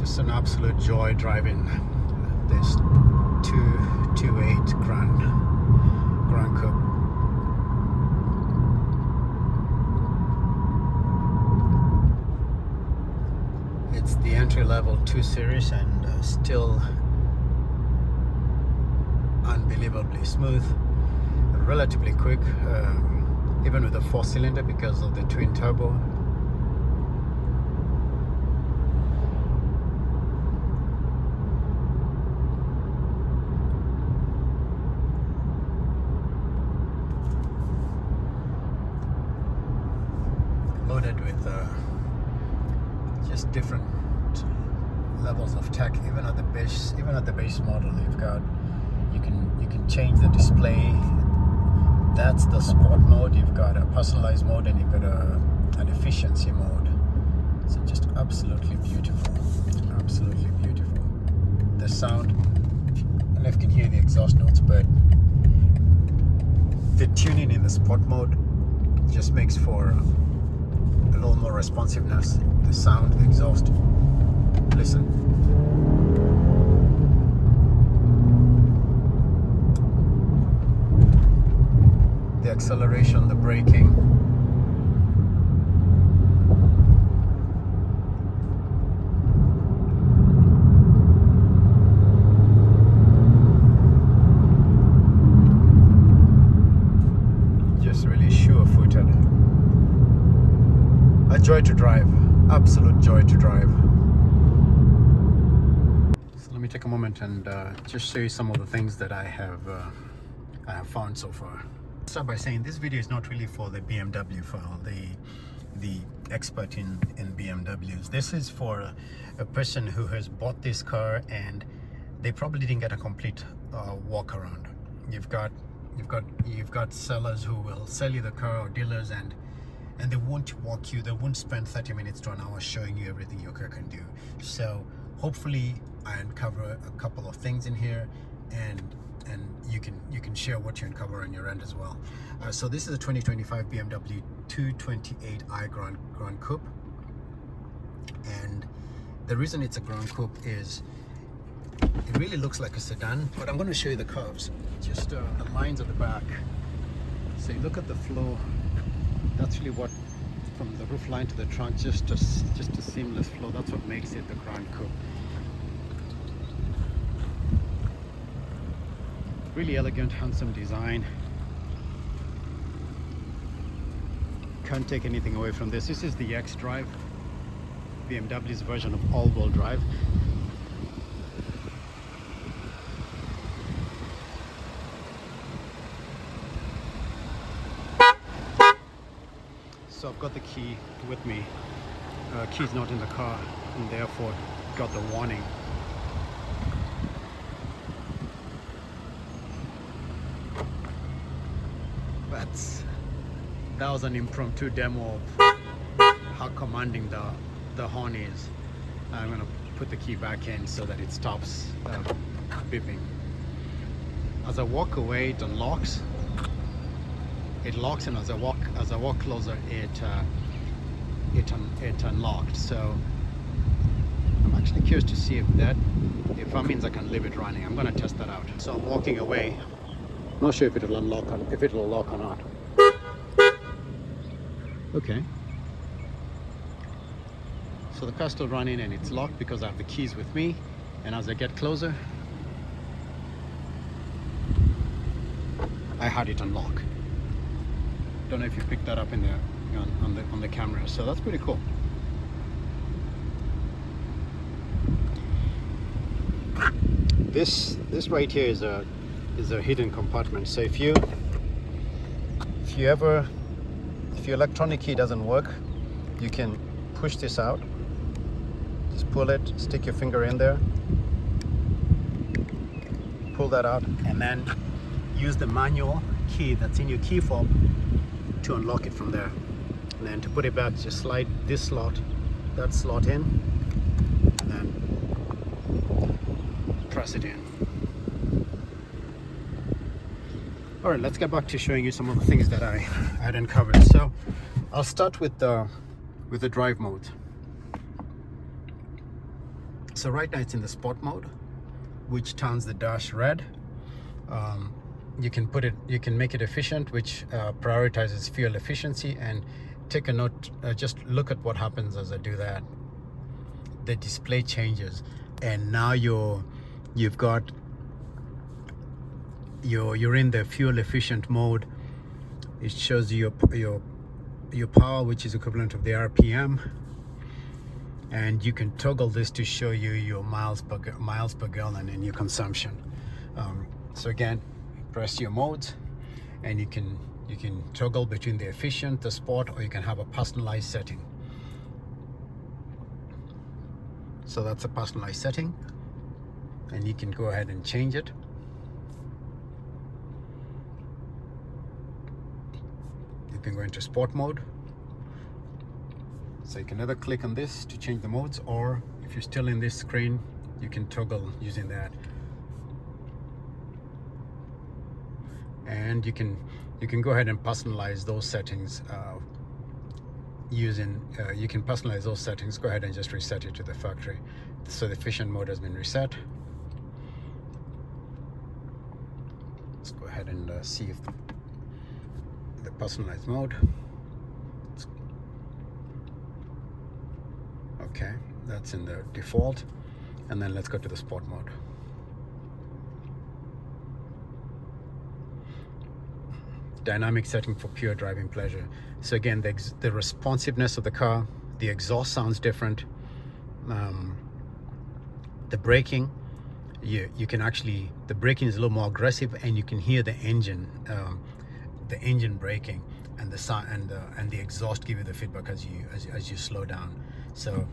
Just an absolute joy driving this 228 Grand Coupe. It's the entry-level 2 Series and still unbelievably smooth, relatively quick, even with the 4-cylinder because of the twin turbo. Loaded with just different levels of tech. Even at the base model, you've got you can change the display. That's the sport mode. You've got a personalized mode, and you've got an efficiency mode. So just absolutely beautiful, absolutely beautiful. The sound, I don't know if you can hear the exhaust notes, but the tuning in the sport mode just makes for a little more responsiveness. The sound, the exhaust. Listen. The acceleration, the braking. Just really sure-footed. A joy to drive, absolute joy to drive. So let me take a moment and just show you some of the things that I have found so far. Start by saying this video is not really for the BMW file, the expert in BMWs. This is for a person who has bought this car and they probably didn't get a complete walk around. You've got sellers who will sell you the car, or dealers, and they won't walk you. They won't spend 30 minutes to an hour showing you everything your car can do. So hopefully I uncover a couple of things in here, and you can share what you uncover on your end as well. So this is a 2025 BMW 228i Grand Coupe, and the reason it's a Grand Coupe is it really looks like a sedan, but I'm going to show you the curves, just the lines at the back. So you look at the flow. That's really what, from the roof line to the trunk, just a seamless flow. That's what makes it the Grand Coupe. Really elegant, handsome design. Can't take anything away from this. This is the xDrive, BMW's version of all-wheel drive. So I've got the key with me. Key's not in the car, and therefore got the warning. But that was an impromptu demo of how commanding the horn is. I'm gonna put the key back in so that it stops beeping. As I walk away, it unlocks. It locks, and as I walk closer, it unlocked. So I'm actually curious to see if that means I can leave it running. I'm gonna test that out. So I'm walking away. Not sure if it'll lock or not. Okay. So the car's still running and it's locked because I have the keys with me. And as I get closer, I had it unlock. Don't know if you picked that up in on the camera. So that's pretty cool. This right here is a hidden compartment. So if your electronic key doesn't work, you can push this out. Just pull it, stick your finger in there, pull that out, and then use the manual key that's in your key fob to unlock it from there. And then to put it back, just slide this slot, that slot in, and then press it in. All right, let's get back to showing you some of the things that I had uncovered. So I'll start with the drive mode. So right now it's in the sport mode, which turns the dash red. You can make it efficient, which prioritizes fuel efficiency. And take a note, just look at what happens as I do that. The display changes, and now you're in the fuel efficient mode. It shows you your power, which is equivalent of the RPM, and you can toggle this to show you your miles per gallon and your consumption. So again, press your modes, and you can toggle between the efficient, the sport, or you can have a personalized setting. So that's a personalized setting, and you can go ahead and change it. You can go into sport mode. So you can either click on this to change the modes, or if you're still in this screen, you can toggle using that. And you can go ahead and personalize those settings you can personalize those settings. Go ahead and just reset it to the factory. So the efficient mode has been reset. Let's go ahead and see if the personalized mode. Okay, that's in the default. And then let's go to the sport mode. Dynamic setting for pure driving pleasure. So again, the responsiveness of the car, the exhaust sounds different. The braking, you can actually, the braking is a little more aggressive, and you can hear the engine braking, and the sound and the exhaust give you the feedback as you slow down. So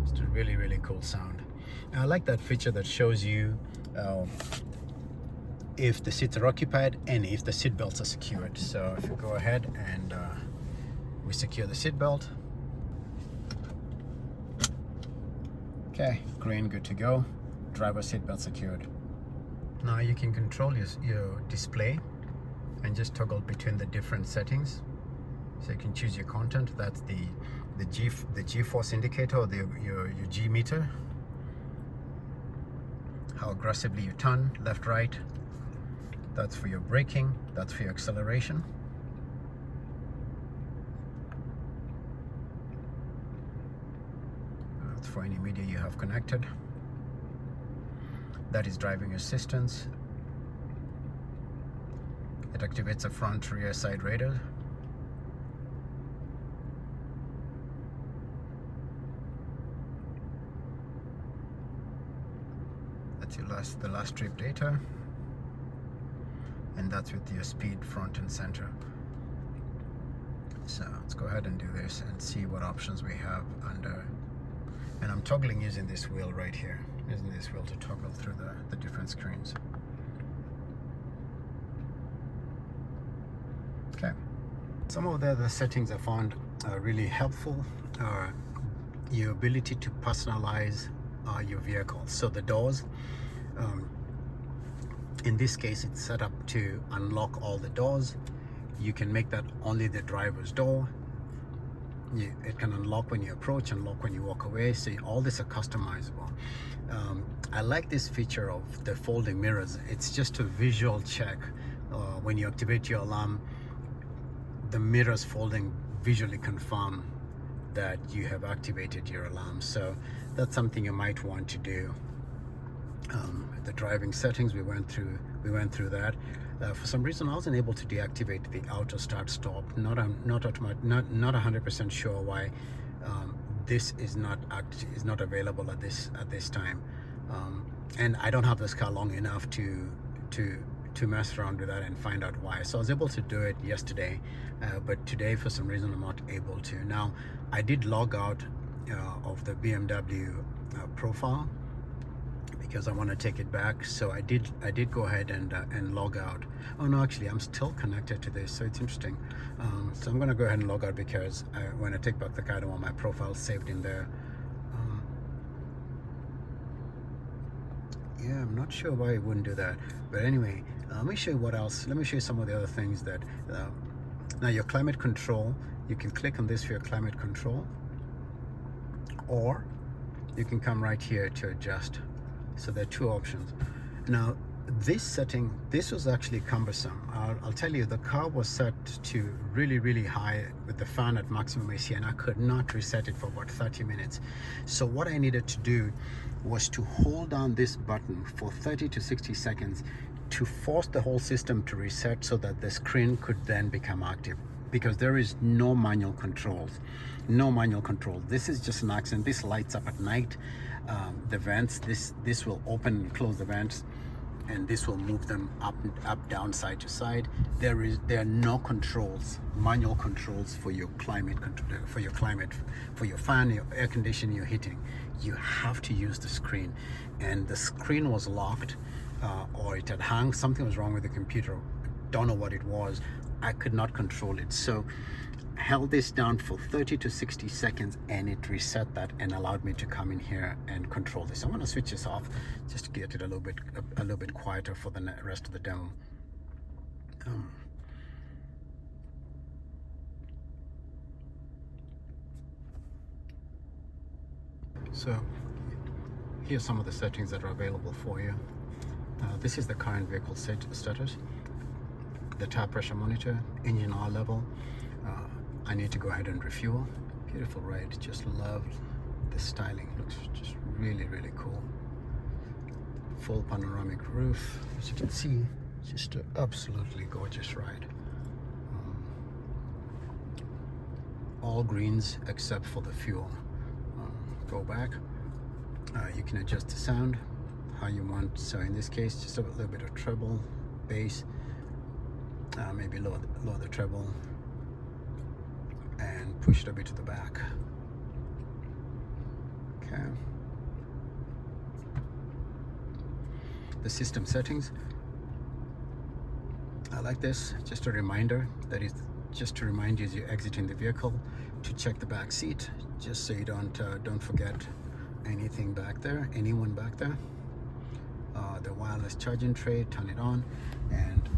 it's a really, really cool sound. I like that feature that shows you if the seats are occupied and if the seat belts are secured. So if you go ahead and we secure the seat belt. Okay, green, good to go. Driver seat belt secured. Now you can control your display and just toggle between the different settings. So you can choose your content. That's the G-force indicator, or your G meter. How aggressively you turn, left, right. That's for your braking, that's for your acceleration. That's for any media you have connected. That is driving assistance. It activates a front, rear, side radar. That's the last trip data. And that's with your speed, front and center. So let's go ahead and do this and see what options we have under. And I'm toggling using this wheel right here, using this wheel to toggle through the different screens. Okay. Some of the other settings I found really helpful are your ability to personalize your vehicle. So the doors, in this case, it's set up to unlock all the doors. You can make that only the driver's door. It can unlock when you approach, unlock when you walk away. So all this are customizable. I like this feature of the folding mirrors. It's just a visual check. When you activate your alarm, the mirrors folding visually confirm that you have activated your alarm. So that's something you might want to do. The driving settings, we went through that. For some reason, I wasn't able to deactivate the auto start stop. Not 100% sure why this is not available at this time. And I don't have this car long enough to mess around with that and find out why. So I was able to do it yesterday, but today for some reason I'm not able to. Now I did log out of the BMW profile because I want to take it back. So I did go ahead and log out. Oh no, actually I'm still connected to this, so it's interesting. So I'm going to go ahead and log out because when I take back the car, I don't want my profile saved in there. Yeah, I'm not sure why it wouldn't do that, but anyway, let me show you what else. Let me show you some of the other things that now your climate control, you can click on this for your climate control. or you can come right here to adjust. So there are two options. Now this setting, this was actually cumbersome. I'll tell you, the car was set to really high with the fan at maximum AC, and I could not reset it for about 30 minutes. So what I needed to do was to hold down this button for 30 to 60 seconds to force the whole system to reset so that the screen could then become active, because there is no manual controls. This is just an accident. This lights up at night. The vents, this will open and close the vents, and this will move them up, down, side to side. There are no controls, manual controls for your climate, for your fan, your air conditioning, your heating. You have to use the screen, and the screen was locked, or it had hung. Something was wrong with the computer. Don't know what it was. I could not control it, so held this down for 30 to 60 seconds, and it reset that and allowed me to come in here and control this. I'm going to switch this off just to get it a little bit quieter for the rest of the demo. So here's some of the settings that are available for you. This is the current vehicle status, the tire pressure monitor, engine oil level. I need to go ahead and refuel. Beautiful ride. Just love the styling. Looks just really cool. Full panoramic roof. As you can see, just an absolutely gorgeous ride. All greens except for the fuel. Go back. You can adjust the sound how you want. So in this case, just a little bit of treble, bass, maybe lower the treble, and push it a bit to the back. Okay. The system settings. I like this. Just a reminder, that is just to remind you as you're exiting the vehicle to check the back seat, just so you don't forget anything back there, anyone back there. The wireless charging tray, turn it on, and